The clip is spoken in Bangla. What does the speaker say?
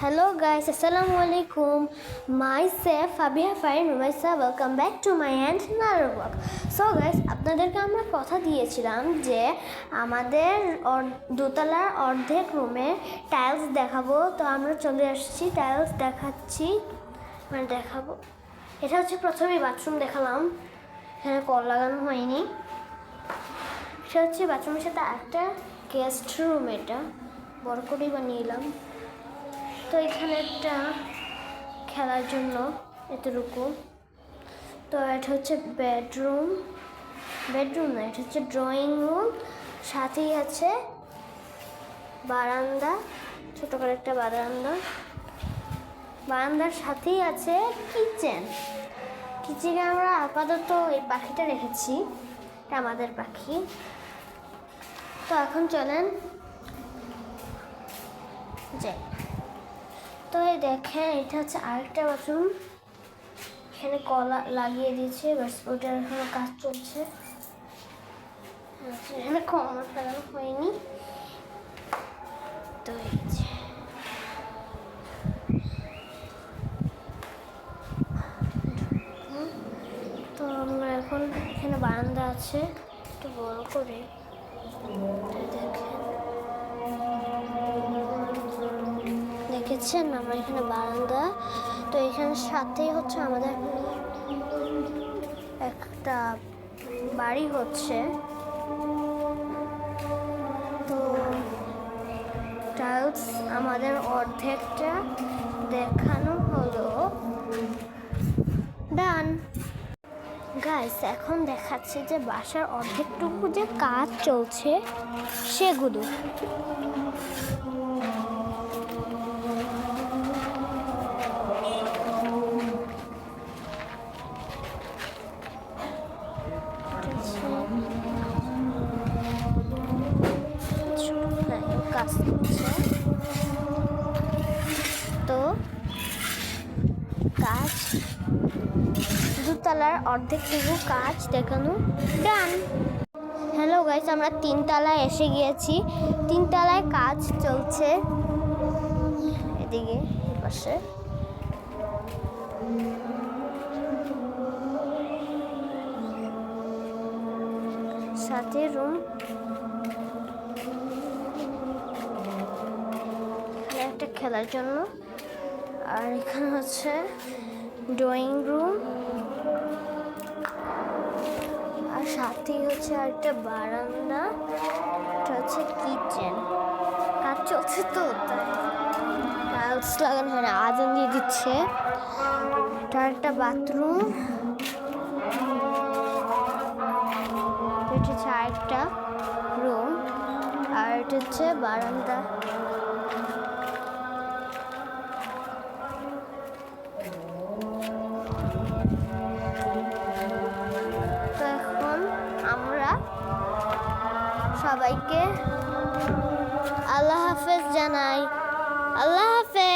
Hello guys, Assalamualaikum. Myself Fabiha Farin Rumaisa. Welcome back to my another vlog. So guys, আপনাদেরকে আমরা কথা দিয়েছিলাম যে আমাদের দোতলার অর্ধেক রুমে টাইলস দেখাবো। তো আমরা চলে আসছি, টাইলস দেখাচ্ছি, মানে দেখাবো। এটা হচ্ছে প্রথমেই বাথরুম দেখালাম, এখানে কল লাগানো হয়নি। এটা হচ্ছে বাথরুমের সাথে একটা গেস্ট রুম, এটা বড় করেই বানিয়েলাম। তো এখানে একটা খেলার জন্য এতটুকু। তো এটা হচ্ছে বেডরুম না, এটা হচ্ছে ড্রয়িং রুম, সাথেই আছে বারান্দা, ছোট করে একটা বারান্দার সাথেই আছে কিচেনে আমরা আপাতত এই পাখিটা রেখেছি, এটা আমাদের পাখি। তো এখন চলেন যাই। তো এই দেখেন, এটা হচ্ছে আরেকটা বাথরুম, এখানে কলা লাগিয়ে দিয়েছে, বাস ওটার এখনো কাজ চলছে, এখানে কমা ফেলানো হয়নি। তো এই যে তো আমরা এখন এখানে বারান্দা আছে একটু বড় করে, দেখেছেন আমরা এখানে বারান্দা। তো এখানে সাথেই হচ্ছে আমাদের একটা বাড়ি হচ্ছে। তো টাইলস আমাদের অর্ধেকটা দেখানো হলো, ডান। গাইস, এখন দেখাচ্ছে যে বাসার অর্ধেকটুকু যে কাজ চলছে সেগুলো। কাজ করছে, তো কাজ দুতলার অর্ধেকটুকু কাজ দেখানো, ডান। হ্যালো গাইস, আমরা 3 তলায় এসে গিয়েছি, 3 তলায় কাজ চলছে, এদিকে পাশে। সাথে রুম, একটা খেলার জন্য, আর এখানে হচ্ছে ড্রয়িং রুম, আর সাথেই হচ্ছে আরেকটা বারান্দা, এটা হচ্ছে কিচেন। কাজ চলছে তো তাই টাইলস লাগানো হয় না, আজান দিয়ে দিচ্ছে। এটা একটা বাথরুম, এটা হচ্ছে আরেকটা রুম, আর এটা হচ্ছে বারান্দা। তো এখন আমরা সবাইকে আল্লাহ হাফেজ জানাই, আল্লাহ হাফেজ।